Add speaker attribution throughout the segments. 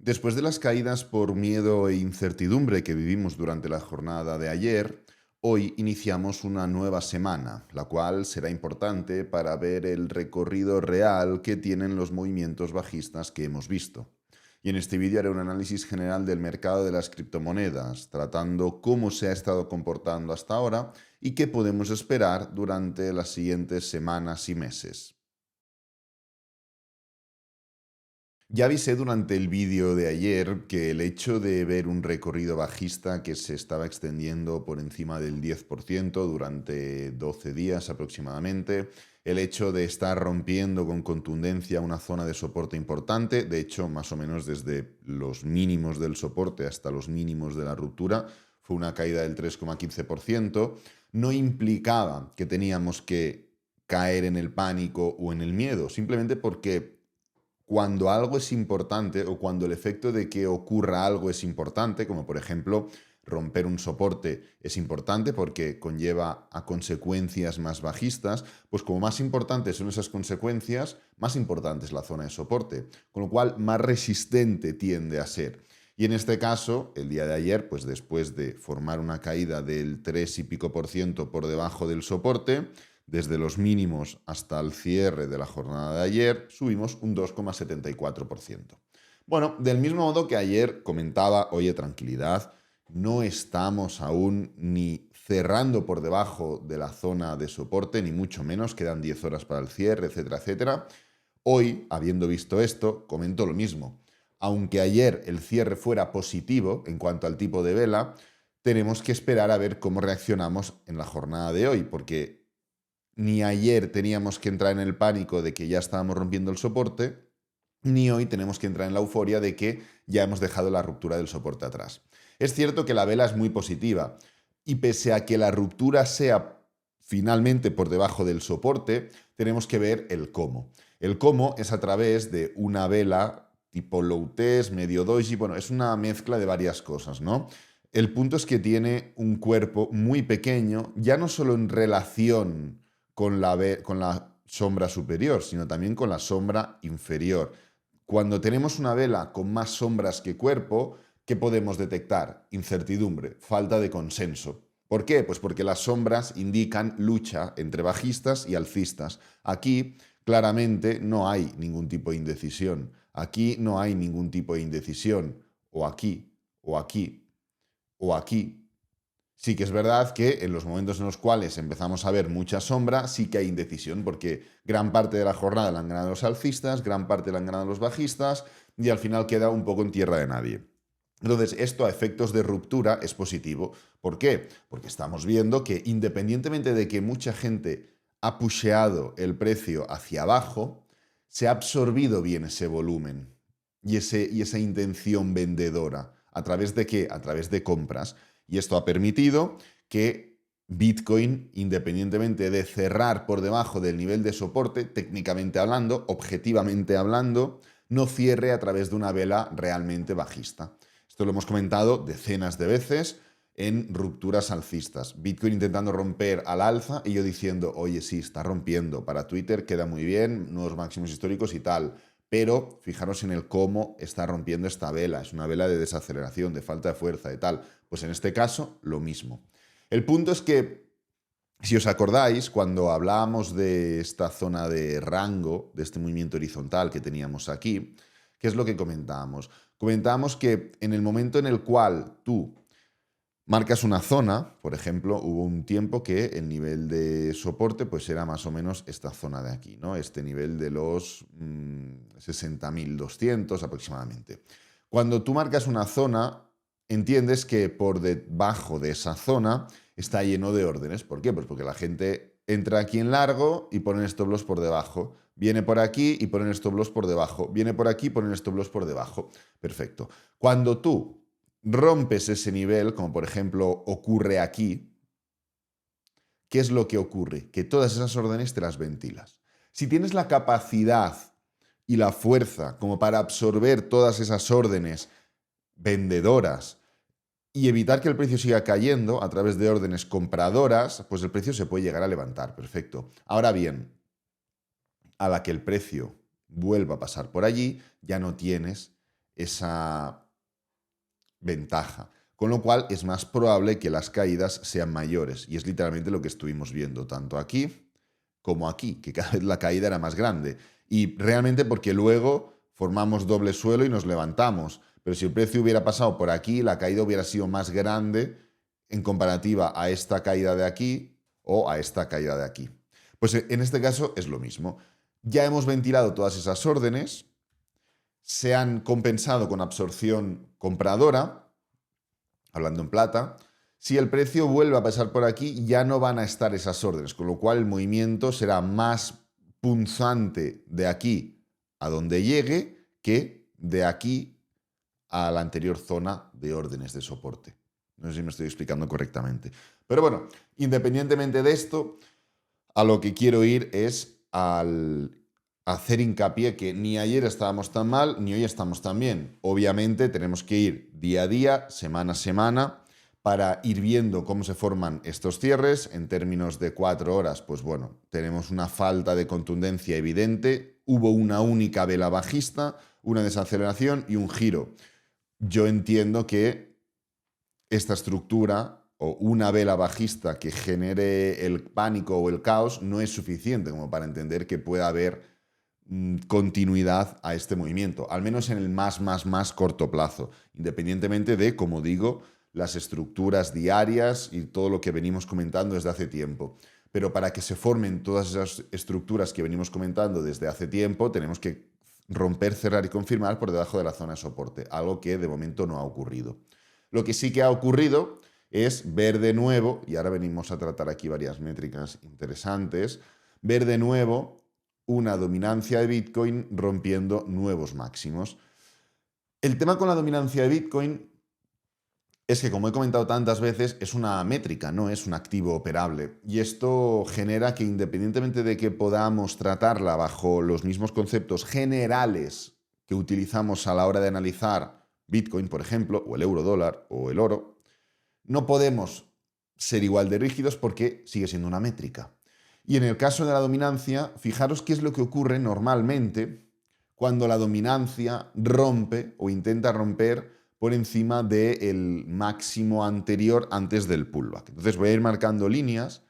Speaker 1: Después de las caídas por miedo e incertidumbre que vivimos durante la jornada de ayer, hoy iniciamos una nueva semana, la cual será importante para ver el recorrido real que tienen los movimientos bajistas que hemos visto. Y en este vídeo haré un análisis general del mercado de las criptomonedas, tratando cómo se ha estado comportando hasta ahora y qué podemos esperar durante las siguientes semanas y meses. Ya avisé durante el vídeo de ayer que el hecho de ver un recorrido bajista que se estaba extendiendo por encima del 10% durante 12 días aproximadamente, el hecho de estar rompiendo con contundencia una zona de soporte importante, de hecho más o menos desde los mínimos del soporte hasta los mínimos de la ruptura, fue una caída del 3,15%, no implicaba que teníamos que caer en el pánico o en el miedo, simplemente porque cuando algo es importante o cuando el efecto de que ocurra algo es importante, como por ejemplo romper un soporte es importante porque conlleva a consecuencias más bajistas, pues como más importantes son esas consecuencias, más importante es la zona de soporte, con lo cual más resistente tiende a ser. Y en este caso, el día de ayer, pues después de formar una caída del 3 y pico por ciento por debajo del soporte, desde los mínimos hasta el cierre de la jornada de ayer, subimos un 2,74%. Bueno, del mismo modo que ayer comentaba, oye, tranquilidad, no estamos aún ni cerrando por debajo de la zona de soporte, ni mucho menos, quedan 10 horas para el cierre, etcétera, etcétera. Hoy, habiendo visto esto, comento lo mismo. Aunque ayer el cierre fuera positivo en cuanto al tipo de vela, tenemos que esperar a ver cómo reaccionamos en la jornada de hoy, porque ni ayer teníamos que entrar en el pánico de que ya estábamos rompiendo el soporte, ni hoy tenemos que entrar en la euforia de que ya hemos dejado la ruptura del soporte atrás. Es cierto que la vela es muy positiva y pese a que la ruptura sea finalmente por debajo del soporte, tenemos que ver el cómo. El cómo es a través de una vela tipo low test, medio doji, bueno, es una mezcla de varias cosas, ¿no? El punto es que tiene un cuerpo muy pequeño, ya no solo en relación con la sombra superior, sino también con la sombra inferior. Cuando tenemos una vela con más sombras que cuerpo, ¿qué podemos detectar? Incertidumbre, falta de consenso. ¿Por qué? Pues porque las sombras indican lucha entre bajistas y alcistas. Aquí claramente no hay ningún tipo de indecisión. Aquí no hay ningún tipo de indecisión. O aquí, o aquí, o aquí. Sí que es verdad que en los momentos en los cuales empezamos a ver mucha sombra, sí que hay indecisión, porque gran parte de la jornada la han ganado los alcistas, gran parte la han ganado los bajistas, y al final queda un poco en tierra de nadie. Entonces, esto a efectos de ruptura es positivo. ¿Por qué? Porque estamos viendo que independientemente de que mucha gente ha pusheado el precio hacia abajo, se ha absorbido bien ese volumen y esa intención vendedora. ¿A través de qué? A través de compras. Y esto ha permitido que Bitcoin, independientemente de cerrar por debajo del nivel de soporte, técnicamente hablando, objetivamente hablando, no cierre a través de una vela realmente bajista. Esto lo hemos comentado decenas de veces en rupturas alcistas. Bitcoin intentando romper al alza y yo diciendo, oye, sí, está rompiendo. Para Twitter queda muy bien, nuevos máximos históricos y tal. Pero fijaros en el cómo está rompiendo esta vela. Es una vela de desaceleración, de falta de fuerza, de tal. Pues en este caso, lo mismo. El punto es que, si os acordáis, cuando hablábamos de esta zona de rango, de este movimiento horizontal que teníamos aquí, ¿qué es lo que comentábamos? Comentábamos que en el momento en el cual tú marcas una zona, por ejemplo, hubo un tiempo que el nivel de soporte pues era más o menos esta zona de aquí, ¿no? Este nivel de los 60.200 aproximadamente. Cuando tú marcas una zona, entiendes que por debajo de esa zona está lleno de órdenes. ¿Por qué? Pues porque la gente entra aquí en largo y ponen stop loss por debajo. Viene por aquí y ponen stop loss por debajo. Viene por aquí y ponen stop loss por debajo. Perfecto. Cuando tú rompes ese nivel, como por ejemplo ocurre aquí, ¿qué es lo que ocurre? Que todas esas órdenes te las ventilas. Si tienes la capacidad y la fuerza como para absorber todas esas órdenes vendedoras y evitar que el precio siga cayendo a través de órdenes compradoras, pues el precio se puede llegar a levantar. Perfecto. Ahora bien, a la que el precio vuelva a pasar por allí, ya no tienes esa ventaja. Con lo cual es más probable que las caídas sean mayores. Y es literalmente lo que estuvimos viendo, tanto aquí como aquí, que cada vez la caída era más grande. Y realmente porque luego formamos doble suelo y nos levantamos. Pero si el precio hubiera pasado por aquí, la caída hubiera sido más grande en comparativa a esta caída de aquí o a esta caída de aquí. Pues en este caso es lo mismo. Ya hemos ventilado todas esas órdenes, se han compensado con absorción compradora, hablando en plata. Si el precio vuelve a pasar por aquí, ya no van a estar esas órdenes, con lo cual el movimiento será más punzante de aquí a donde llegue que de aquí a la anterior zona de órdenes de soporte. No sé si me estoy explicando correctamente. Pero bueno, independientemente de esto, a lo que quiero ir es al hacer hincapié que ni ayer estábamos tan mal, ni hoy estamos tan bien. Obviamente tenemos que ir día a día, semana a semana, para ir viendo cómo se forman estos cierres. En términos de 4 horas, pues bueno, tenemos una falta de contundencia evidente. Hubo una única vela bajista, una desaceleración y un giro. Yo entiendo que esta estructura o una vela bajista que genere el pánico o el caos no es suficiente como para entender que pueda haber continuidad a este movimiento, al menos en el más corto plazo, independientemente de, como digo, las estructuras diarias y todo lo que venimos comentando desde hace tiempo. Pero para que se formen todas esas estructuras que venimos comentando desde hace tiempo, tenemos que romper, cerrar y confirmar por debajo de la zona de soporte, algo que de momento no ha ocurrido. Lo que sí que ha ocurrido es ver de nuevo, y ahora venimos a tratar aquí varias métricas interesantes, ver de nuevo una dominancia de Bitcoin rompiendo nuevos máximos. El tema con la dominancia de Bitcoin es que, como he comentado tantas veces, es una métrica, no es un activo operable. Y esto genera que, independientemente de que podamos tratarla bajo los mismos conceptos generales que utilizamos a la hora de analizar Bitcoin, por ejemplo, o el euro dólar o el oro, no podemos ser igual de rígidos porque sigue siendo una métrica. Y en el caso de la dominancia, fijaros qué es lo que ocurre normalmente cuando la dominancia rompe o intenta romper por encima del máximo anterior antes del pullback. Entonces voy a ir marcando líneas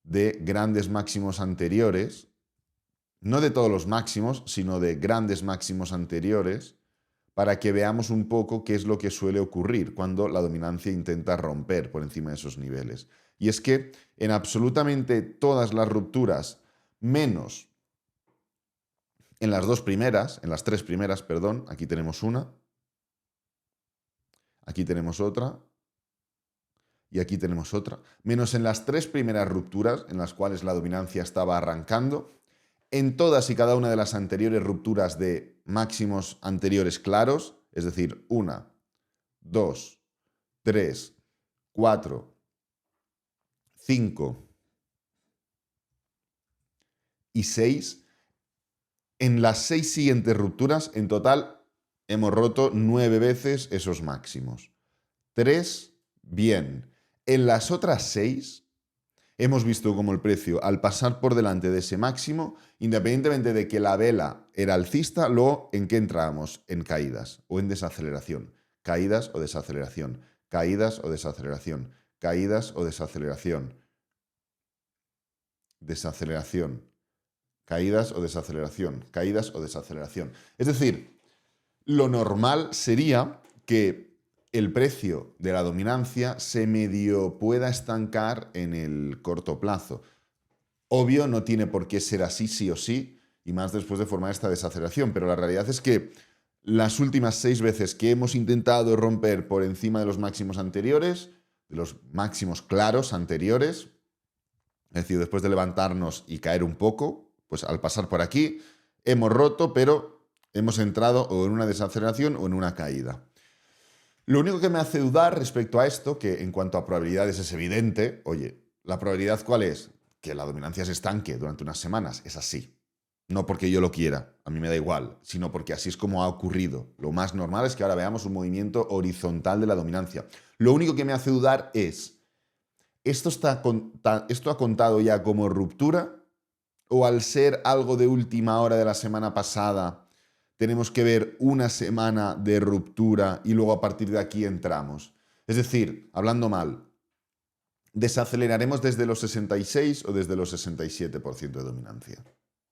Speaker 1: de grandes máximos anteriores, no de todos los máximos, sino de grandes máximos anteriores, para que veamos un poco qué es lo que suele ocurrir cuando la dominancia intenta romper por encima de esos niveles. Y es que en absolutamente todas las rupturas, menos en las tres primeras, perdón, aquí tenemos una, aquí tenemos otra, y aquí tenemos otra, menos en las 3 primeras rupturas en las cuales la dominancia estaba arrancando, en todas y cada una de las anteriores rupturas de máximos anteriores claros, es decir, 1, 2, 3, 4, 5 y 6, en las 6 siguientes rupturas, en total, hemos roto 9 veces esos máximos. 3, bien. En las otras 6, hemos visto como el precio, al pasar por delante de ese máximo, independientemente de que la vela era alcista, luego, ¿en qué entrábamos? En caídas o en desaceleración. Caídas o desaceleración. Caídas o desaceleración. Caídas o desaceleración. Desaceleración. Caídas o desaceleración. Caídas o desaceleración. Es decir, lo normal sería que el precio de la dominancia se medio pueda estancar en el corto plazo. Obvio, no tiene por qué ser así sí o sí, y más después de formar esta desaceleración, pero la realidad es que las últimas 6 veces que hemos intentado romper por encima de los máximos anteriores, de los máximos claros anteriores, es decir, después de levantarnos y caer un poco, pues al pasar por aquí hemos roto, pero hemos entrado o en una desaceleración o en una caída. Lo único que me hace dudar respecto a esto, que en cuanto a probabilidades es evidente, oye, ¿la probabilidad cuál es? Que la dominancia se estanque durante unas semanas. Es así. No porque yo lo quiera, a mí me da igual, sino porque así es como ha ocurrido. Lo más normal es que ahora veamos un movimiento horizontal de la dominancia. Lo único que me hace dudar es, ¿esto ha contado ya como ruptura? ¿O al ser algo de última hora de la semana pasada, tenemos que ver una semana de ruptura y luego a partir de aquí entramos. Es decir, hablando mal, ¿desaceleraremos desde los 66 o desde los 67% de dominancia?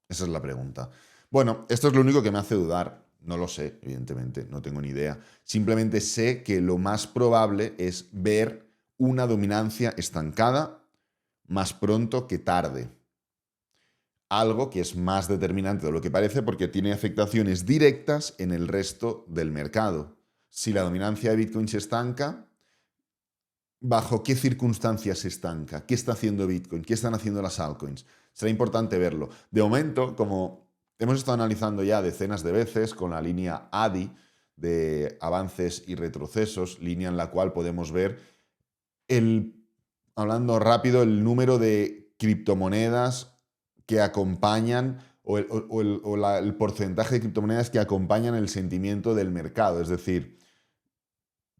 Speaker 1: Esa es la pregunta. Bueno, esto es lo único que me hace dudar. No lo sé, evidentemente, no tengo ni idea. Simplemente sé que lo más probable es ver una dominancia estancada más pronto que tarde. Algo que es más determinante de lo que parece porque tiene afectaciones directas en el resto del mercado. Si la dominancia de Bitcoin se estanca, ¿bajo qué circunstancias se estanca? ¿Qué está haciendo Bitcoin? ¿Qué están haciendo las altcoins? Será importante verlo. De momento, como hemos estado analizando ya decenas de veces con la línea ADI de avances y retrocesos, línea en la cual podemos ver hablando rápido, el número de criptomonedas que acompañan el porcentaje de criptomonedas que acompañan el sentimiento del mercado. Es decir,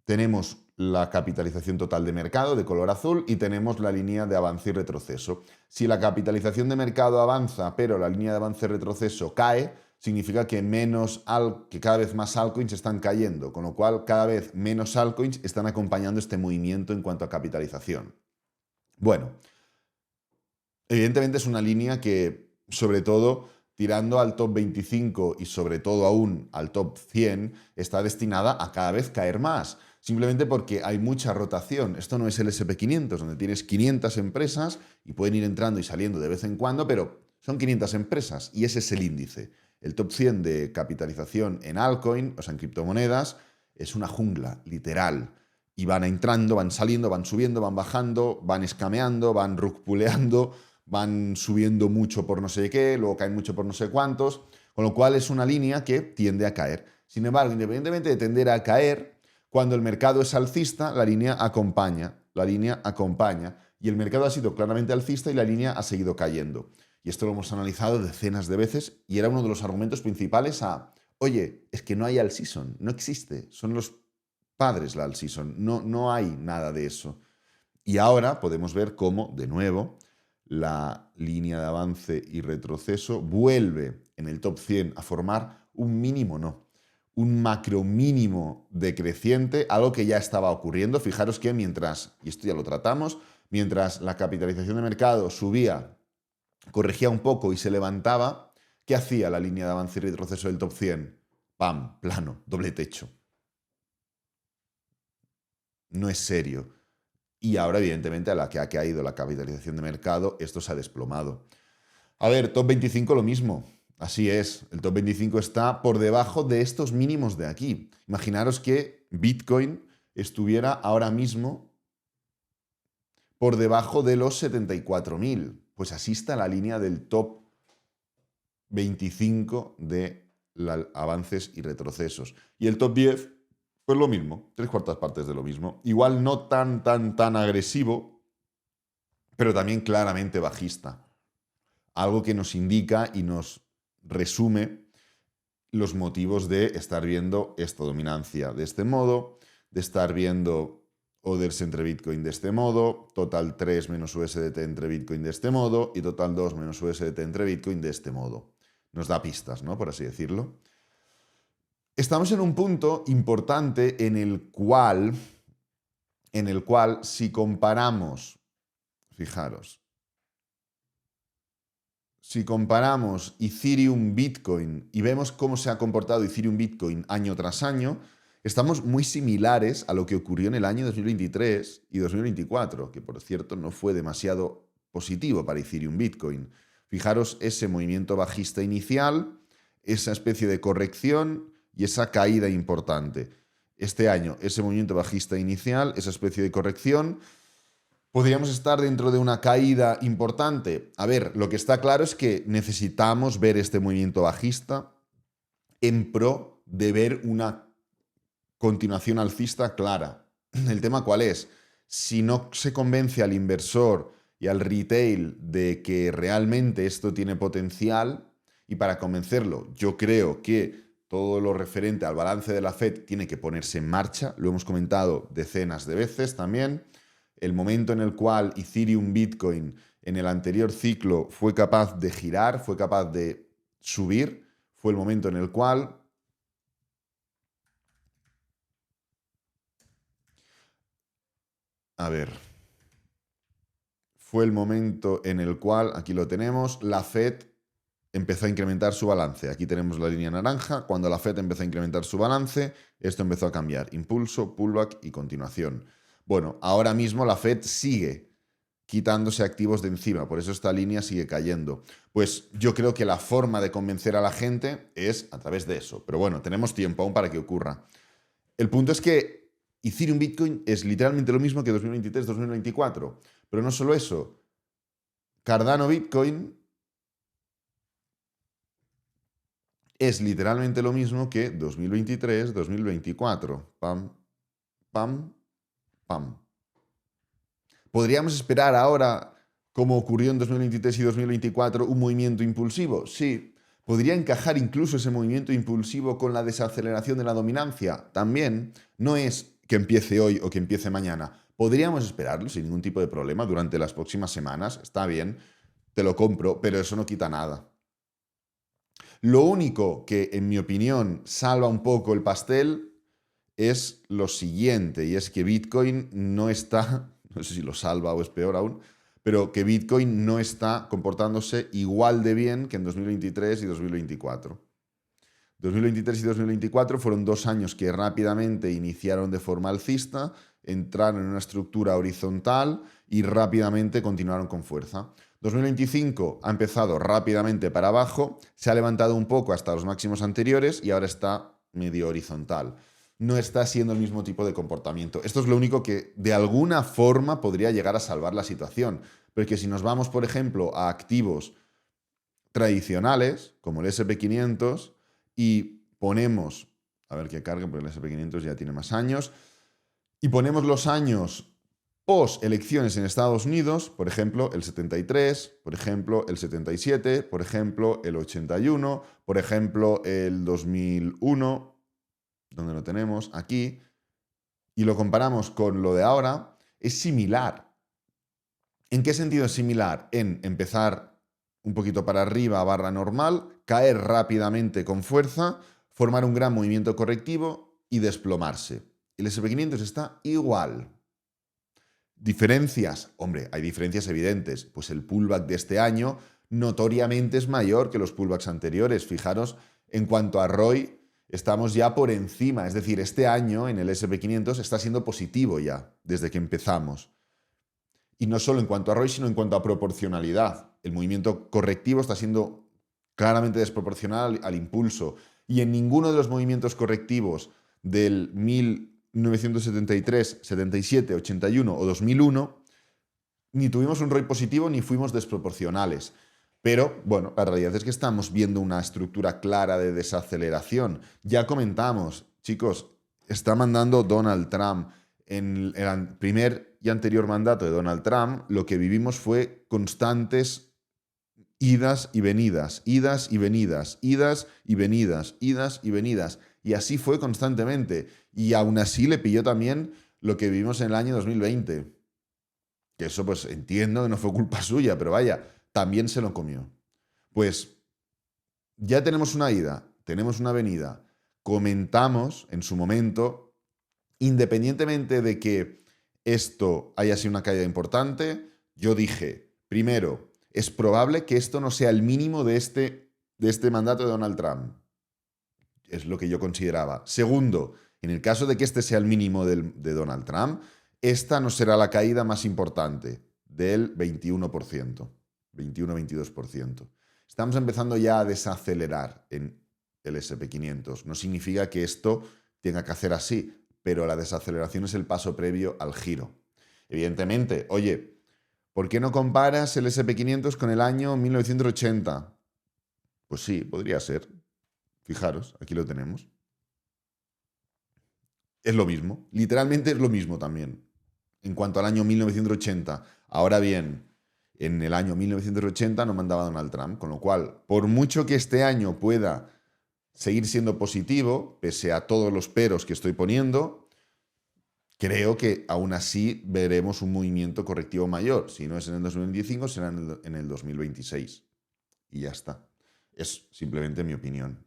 Speaker 1: tenemos la capitalización total de mercado de color azul y tenemos la línea de avance y retroceso. Si la capitalización de mercado avanza, pero la línea de avance y retroceso cae, significa que cada vez más altcoins están cayendo, con lo cual cada vez menos altcoins están acompañando este movimiento en cuanto a capitalización. Bueno, evidentemente es una línea que, sobre todo, tirando al top 25 y sobre todo aún al top 100, está destinada a cada vez caer más. Simplemente porque hay mucha rotación. Esto no es el SP500, donde tienes 500 empresas y pueden ir entrando y saliendo de vez en cuando, pero son 500 empresas y ese es el índice. El top 100 de capitalización en altcoin, o sea, en criptomonedas, es una jungla, literal. Y van entrando, van saliendo, van subiendo, van bajando, van escameando, van rugpuleando, van subiendo mucho por no sé qué, luego caen mucho por no sé cuántos, con lo cual es una línea que tiende a caer. Sin embargo, independientemente de tender a caer, cuando el mercado es alcista, la línea acompaña, y el mercado ha sido claramente alcista y la línea ha seguido cayendo. Y esto lo hemos analizado decenas de veces y era uno de los argumentos principales oye, es que no hay all-season, no existe, son los padres la all-season, no hay nada de eso. Y ahora podemos ver cómo, de nuevo, la línea de avance y retroceso vuelve en el top 100 a formar un macro mínimo decreciente, algo que ya estaba ocurriendo. Fijaros que mientras, y esto ya lo tratamos, mientras la capitalización de mercado subía, corregía un poco y se levantaba, ¿qué hacía la línea de avance y retroceso del top 100? ¡Pam! Plano, doble techo. No es serio. Y ahora, evidentemente, a la que ha caído la capitalización de mercado, esto se ha desplomado. A ver, top 25 lo mismo. Así es, el top 25 está por debajo de estos mínimos de aquí. Imaginaros que Bitcoin estuviera ahora mismo por debajo de los 74.000. Pues así está la línea del top 25 de avances y retrocesos. Y el top 10, pues lo mismo, 3/4 partes de lo mismo. Igual no tan agresivo, pero también claramente bajista. Algo que nos indica y nos resume los motivos de estar viendo esta dominancia de este modo, de estar viendo orders entre Bitcoin de este modo, total 3 menos USDT entre Bitcoin de este modo y total 2 menos USDT entre Bitcoin de este modo. Nos da pistas, ¿no? Por así decirlo. Estamos en un punto importante en el cual si comparamos, fijaros, si comparamos Ethereum Bitcoin y vemos cómo se ha comportado Ethereum Bitcoin año tras año, estamos muy similares a lo que ocurrió en el año 2023 y 2024, que por cierto no fue demasiado positivo para Ethereum Bitcoin. Fijaros ese movimiento bajista inicial, esa especie de corrección y esa caída importante. Este año, ese movimiento bajista inicial, esa especie de corrección, podríamos estar dentro de una caída importante. A ver, lo que está claro es que necesitamos ver este movimiento bajista en pro de ver una continuación alcista clara. ¿El tema cuál es? Si no se convence al inversor y al retail de que realmente esto tiene potencial, y para convencerlo, yo creo que todo lo referente al balance de la Fed tiene que ponerse en marcha, lo hemos comentado decenas de veces también. El momento en el cual Ethereum Bitcoin en el anterior ciclo fue capaz de girar, fue capaz de subir, fue el momento en el cual A ver. Fue el momento en el cual, aquí lo tenemos, la Fed empezó a incrementar su balance. Aquí tenemos la línea naranja. Cuando la Fed empezó a incrementar su balance, esto empezó a cambiar. Impulso, pullback y continuación. Bueno, ahora mismo la Fed sigue quitándose activos de encima, por eso esta línea sigue cayendo. Pues yo creo que la forma de convencer a la gente es a través de eso. Pero bueno, tenemos tiempo aún para que ocurra. El punto es que Ethereum Bitcoin es literalmente lo mismo que 2023-2024. Pero no solo eso. Cardano Bitcoin es literalmente lo mismo que 2023-2024. Pam, pam, pam. ¿Podríamos esperar ahora, como ocurrió en 2023 y 2024, un movimiento impulsivo? Sí. ¿Podría encajar incluso ese movimiento impulsivo con la desaceleración de la dominancia? También. No es que empiece hoy o que empiece mañana. Podríamos esperarlo sin ningún tipo de problema durante las próximas semanas. Está bien, te lo compro, pero eso no quita nada. Lo único que, en mi opinión, salva un poco el pastel es lo siguiente, y es que Bitcoin no está, no sé si lo salva o es peor aún, pero que Bitcoin no está comportándose igual de bien que en 2023 y 2024. 2023 y 2024 fueron 2 años que rápidamente iniciaron de forma alcista, entraron en una estructura horizontal y rápidamente continuaron con fuerza. 2025 ha empezado rápidamente para abajo, se ha levantado un poco hasta los máximos anteriores y ahora está medio horizontal. No está siendo el mismo tipo de comportamiento. Esto es lo único que de alguna forma podría llegar a salvar la situación. Porque si nos vamos, por ejemplo, a activos tradicionales, como el SP500, y ponemos, a ver qué carga, porque el SP500 ya tiene más años, y ponemos los años post elecciones en Estados Unidos, por ejemplo, el 73, por ejemplo, el 77, por ejemplo, el 81, por ejemplo, el 2001, donde lo tenemos aquí, y lo comparamos con lo de ahora, es similar. ¿En qué sentido es similar? En empezar un poquito para arriba, barra normal, caer rápidamente con fuerza, formar un gran movimiento correctivo y desplomarse. El SP500 está igual. ¿Diferencias? Hombre, hay diferencias evidentes. Pues el pullback de este año notoriamente es mayor que los pullbacks anteriores. Fijaros, en cuanto a ROI, estamos ya por encima. Es decir, este año en el SP500 está siendo positivo ya, desde que empezamos. Y no solo en cuanto a ROI, sino en cuanto a proporcionalidad. El movimiento correctivo está siendo claramente desproporcional al impulso. Y en ninguno de los movimientos correctivos del 1973, 77, 81 o 2001, ni tuvimos un ROI positivo ni fuimos desproporcionales. Pero, bueno, la realidad es que estamos viendo una estructura clara de desaceleración. Ya comentamos, chicos, está mandando Donald Trump. En el primer y anterior mandato de Donald Trump, lo que vivimos fue constantes idas y venidas, idas y venidas, idas y venidas, idas y venidas. Y así fue constantemente. Y aún así le pilló también lo que vivimos en el año 2020. Que eso pues entiendo que no fue culpa suya, pero vaya, también se lo comió. Pues ya tenemos una ida, tenemos una venida. Comentamos en su momento, independientemente de que esto haya sido una caída importante, yo dije, primero, es probable que esto no sea el mínimo de este mandato de Donald Trump. Es lo que yo consideraba. Segundo, en el caso de que este sea el mínimo de Donald Trump, esta no será la caída más importante, del 21%, 21-22%. Estamos empezando ya a desacelerar en el SP500. No significa que esto tenga que hacer así, pero la desaceleración es el paso previo al giro. Evidentemente, oye, ¿por qué no comparas el SP500 con el año 1980? Pues sí, podría ser. Fijaros, aquí lo tenemos. Es lo mismo, literalmente es lo mismo también. En cuanto al año 1980. Ahora bien, en el año 1980 no mandaba Donald Trump, con lo cual, por mucho que este año pueda seguir siendo positivo, pese a todos los peros que estoy poniendo, creo que aún así veremos un movimiento correctivo mayor. Si no es en el 2025, será en el 2026. Y ya está. Es simplemente mi opinión.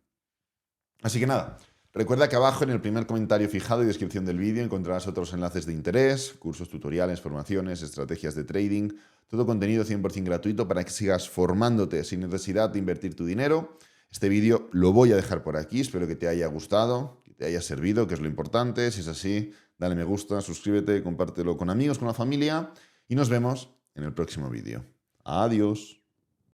Speaker 1: Así que nada, Recuerda que abajo en el primer comentario fijado y descripción del vídeo encontrarás otros enlaces de interés, cursos, tutoriales, formaciones, estrategias de trading, todo contenido 100% gratuito para que sigas formándote sin necesidad de invertir tu dinero. Este vídeo lo voy a dejar por aquí, espero que te haya gustado, que te haya servido, que es lo importante. Si es así, dale me gusta, suscríbete, compártelo con amigos, con la familia y nos vemos en el próximo vídeo. Adiós.